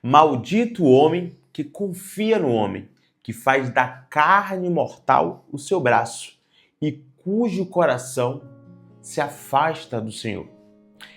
Maldito o homem que confia no homem, que faz da carne mortal o seu braço e cujo coração se afasta do Senhor.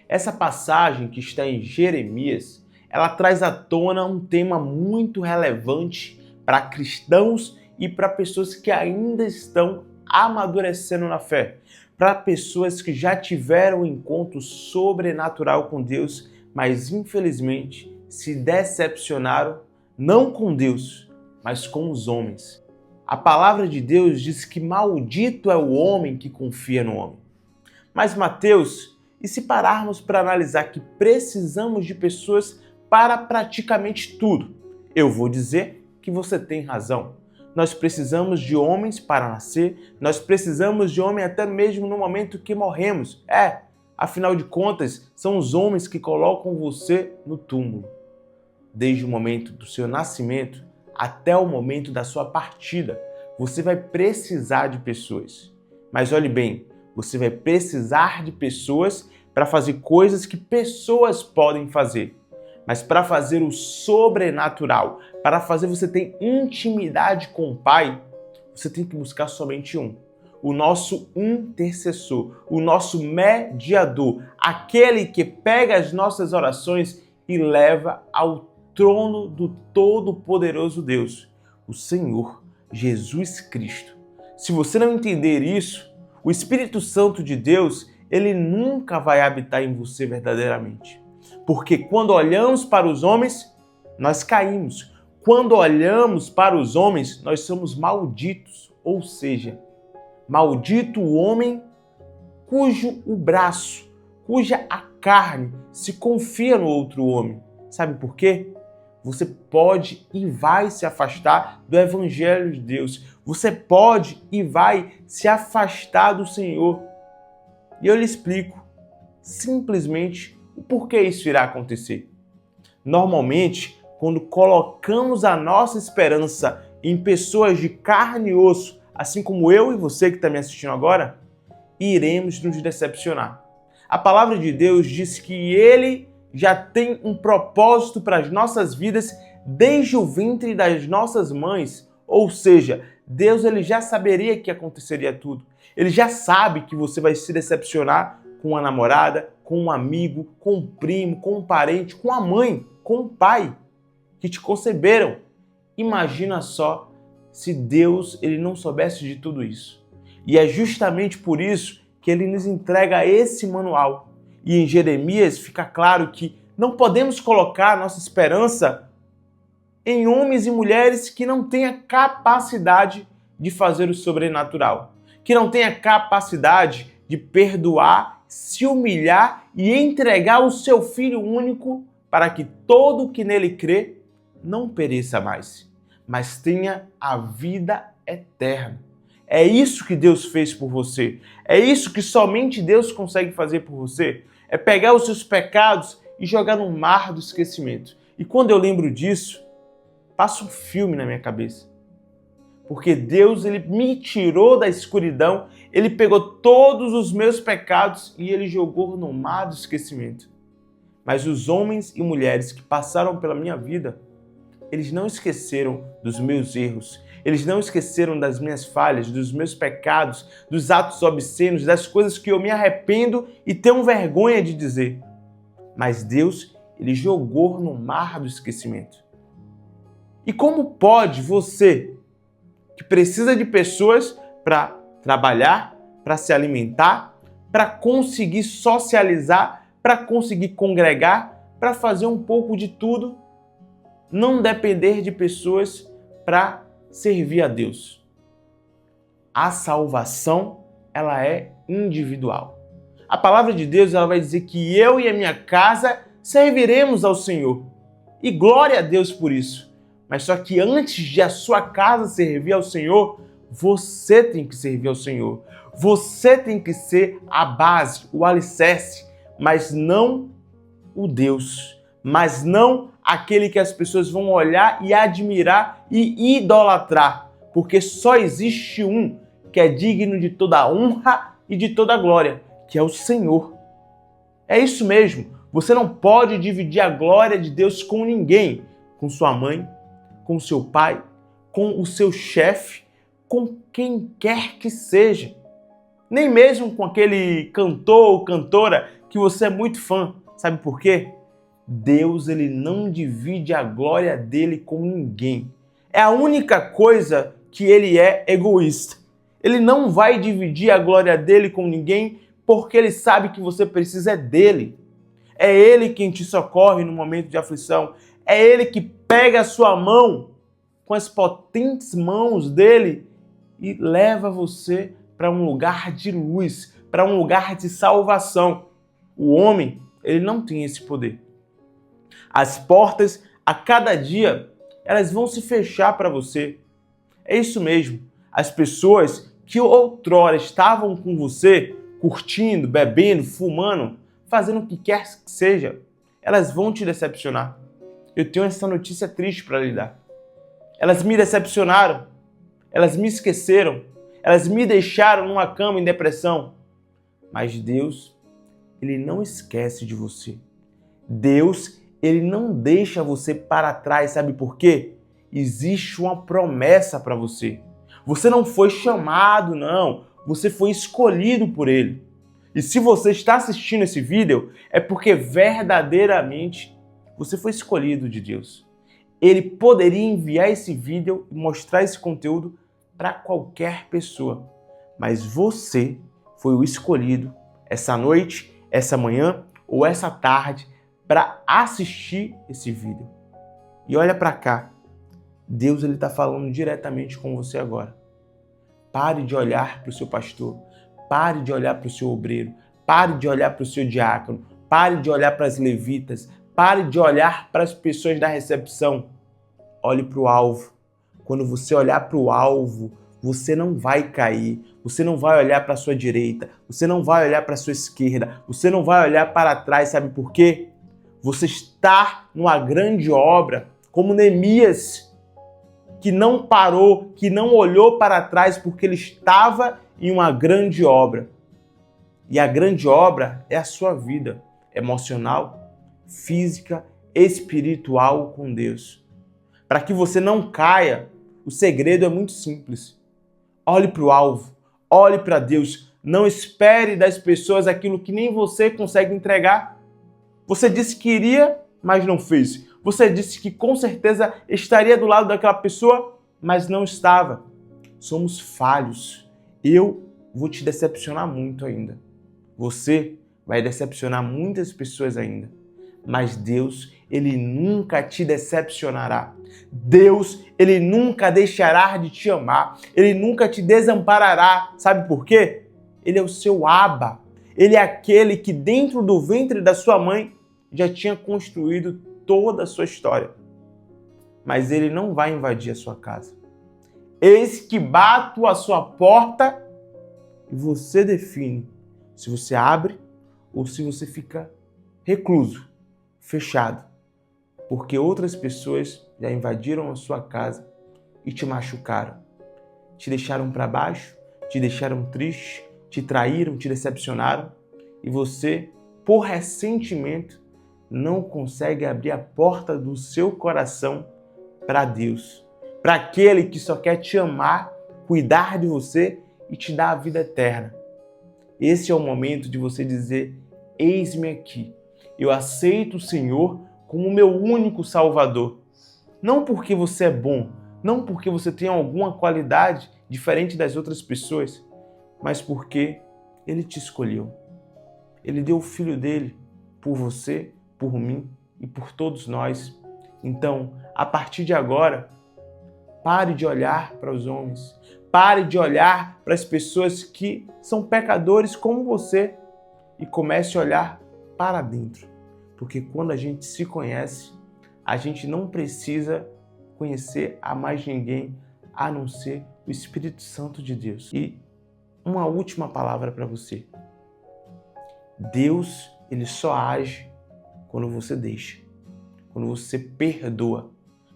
Essa passagem que está em Jeremias, ela traz à tona um tema muito relevante para cristãos e para pessoas que ainda estão amadurecendo na fé, para pessoas que já tiveram um encontro sobrenatural com Deus, mas infelizmente se decepcionaram não com Deus, mas com os homens. A palavra de Deus diz que maldito é o homem que confia no homem. Mas Mateus, e se pararmos para analisar que precisamos de pessoas para praticamente tudo? Eu vou dizer que você tem razão. Nós precisamos de homens para nascer, nós precisamos de homem até mesmo no momento que morremos. Afinal de contas, são os homens que colocam você no túmulo. Desde o momento do seu nascimento até o momento da sua partida, você vai precisar de pessoas. Mas olhe bem, você vai precisar de pessoas para fazer coisas que pessoas podem fazer. Mas para fazer o sobrenatural, para fazer você ter intimidade com o Pai, você tem que buscar somente um. O nosso intercessor, o nosso mediador, aquele que pega as nossas orações e leva ao trono do Todo-Poderoso Deus, o Senhor Jesus Cristo. Se você não entender isso, o Espírito Santo de Deus, ele nunca vai habitar em você verdadeiramente. Porque quando olhamos para os homens, nós caímos. Quando olhamos para os homens, nós somos malditos. Ou seja, maldito o homem cujo o braço, cuja a carne se confia no outro homem. Sabe por quê? Você pode e vai se afastar do Evangelho de Deus. Você pode e vai se afastar do Senhor. E eu lhe explico simplesmente o porquê isso irá acontecer. Normalmente, quando colocamos a nossa esperança em pessoas de carne e osso, assim como eu e você que está me assistindo agora, iremos nos decepcionar. A palavra de Deus diz que Ele já tem um propósito para as nossas vidas desde o ventre das nossas mães. Ou seja, Deus ele já saberia que aconteceria tudo. Ele já sabe que você vai se decepcionar com a namorada, com um amigo, com um primo, com um parente, com a mãe, com o pai que te conceberam. Imagina só se Deus ele não soubesse de tudo isso. E é justamente por isso que ele nos entrega esse manual. E em Jeremias fica claro que não podemos colocar nossa esperança em homens e mulheres que não têm a capacidade de fazer o sobrenatural, que não têm a capacidade de perdoar, se humilhar e entregar o seu Filho único para que todo o que nele crê não pereça mais, mas tenha a vida eterna. É isso que Deus fez por você. É isso que somente Deus consegue fazer por você. É pegar os seus pecados e jogar no mar do esquecimento. E quando eu lembro disso, passa um filme na minha cabeça. Porque Deus ele me tirou da escuridão, Ele pegou todos os meus pecados e Ele jogou no mar do esquecimento. Mas os homens e mulheres que passaram pela minha vida, eles não esqueceram dos meus erros. Eles não esqueceram das minhas falhas, dos meus pecados, dos atos obscenos, das coisas que eu me arrependo e tenho vergonha de dizer. Mas Deus, ele jogou no mar do esquecimento. E como pode você, que precisa de pessoas para trabalhar, para se alimentar, para conseguir socializar, para conseguir congregar, para fazer um pouco de tudo, não depender de pessoas para servir a Deus? A salvação, ela é individual. A palavra de Deus ela vai dizer que eu e a minha casa serviremos ao Senhor. E glória a Deus por isso. Mas só que antes de a sua casa servir ao Senhor, você tem que servir ao Senhor. Você tem que ser a base, o alicerce, mas não o Deus, mas não aquele que as pessoas vão olhar e admirar e idolatrar, porque só existe um que é digno de toda honra e de toda glória, que é o Senhor. É isso mesmo, você não pode dividir a glória de Deus com ninguém. com sua mãe, com seu pai, com o seu chefe, com quem quer que seja. Nem mesmo com aquele cantor ou cantora que você é muito fã. Sabe por quê? Deus, ele não divide a glória dele com ninguém. É a única coisa que ele é egoísta. Ele não vai dividir a glória dele com ninguém porque ele sabe que você precisa dele. É ele quem te socorre no momento de aflição. É ele que pega a sua mão com as potentes mãos dele e leva você para um lugar de luz, para um lugar de salvação. O homem, ele não tem esse poder. As portas, a cada dia, elas vão se fechar para você. É isso mesmo. As pessoas que outrora estavam com você, curtindo, bebendo, fumando, fazendo o que quer que seja, elas vão te decepcionar. Eu tenho essa notícia triste para lhe dar. Elas me decepcionaram, elas me esqueceram, elas me deixaram numa cama em depressão. Mas Deus, ele não esquece de você. Deus, ele não deixa você para trás, sabe por quê? Existe uma promessa para você. Você não foi chamado, não. Você foi escolhido por ele. E se você está assistindo esse vídeo, é porque verdadeiramente você foi escolhido de Deus. Ele poderia enviar esse vídeo e mostrar esse conteúdo para qualquer pessoa. Mas você foi o escolhido essa noite, essa manhã ou essa tarde para assistir esse vídeo. E olha para cá. Deus está falando diretamente com você agora. Pare de olhar para o seu pastor. Pare de olhar para o seu obreiro. Pare de olhar para o seu diácono. Pare de olhar para as levitas. Pare de olhar para as pessoas da recepção. Olhe para o alvo. Quando você olhar para o alvo, você não vai cair. Você não vai olhar para a sua direita. Você não vai olhar para a sua esquerda. Você não vai olhar para trás. Sabe por quê? Você está numa grande obra, como Neemias, que não parou, que não olhou para trás porque ele estava em uma grande obra. E a grande obra é a sua vida emocional, física, espiritual com Deus. Para que você não caia, o segredo é muito simples. Olhe para o alvo, olhe para Deus. Não espere das pessoas aquilo que nem você consegue entregar. Você disse que iria, mas não fez. Você disse que com certeza estaria do lado daquela pessoa, mas não estava. Somos falhos. Eu vou te decepcionar muito ainda. Você vai decepcionar muitas pessoas ainda. Mas Deus, ele nunca te decepcionará. Deus, ele nunca deixará de te amar. Ele nunca te desamparará. Sabe por quê? Ele é o seu Abba. Ele é aquele que dentro do ventre da sua mãe já tinha construído toda a sua história. Mas ele não vai invadir a sua casa. Eis que bato a sua porta e você define se você abre ou se você fica recluso, fechado. Porque outras pessoas já invadiram a sua casa e te machucaram. Te deixaram para baixo, te deixaram triste, te traíram, te decepcionaram. E você, por ressentimento, não consegue abrir a porta do seu coração para Deus, para aquele que só quer te amar, cuidar de você e te dar a vida eterna. Esse é o momento de você dizer: eis-me aqui, eu aceito o Senhor como meu único Salvador. Não porque você é bom, não porque você tem alguma qualidade diferente das outras pessoas, mas porque Ele te escolheu. Ele deu o Filho dele por você, por mim e por todos nós. Então, a partir de agora, pare de olhar para os homens. Pare de olhar para as pessoas que são pecadores como você e comece a olhar para dentro. Porque quando a gente se conhece, a gente não precisa conhecer a mais ninguém a não ser o Espírito Santo de Deus. E uma última palavra para você. Deus, ele só age quando você deixa, quando você perdoa.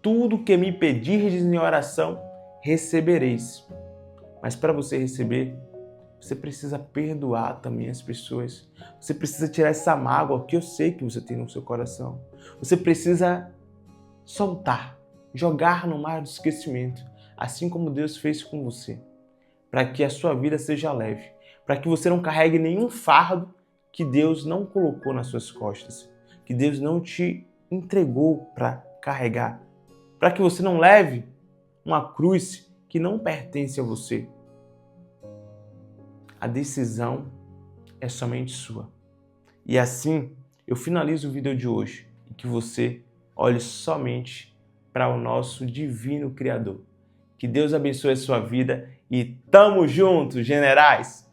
Tudo que me pedirdes em oração, recebereis. Mas para você receber, você precisa perdoar também as pessoas. Você precisa tirar essa mágoa que eu sei que você tem no seu coração. Você precisa soltar, jogar no mar do esquecimento, assim como Deus fez com você, para que a sua vida seja leve, para que você não carregue nenhum fardo que Deus não colocou nas suas costas, que Deus não te entregou para carregar, para que você não leve uma cruz que não pertence a você. A decisão é somente sua. E assim, eu finalizo o vídeo de hoje e que você olhe somente para o nosso divino Criador. Que Deus abençoe a sua vida e tamo junto, generais!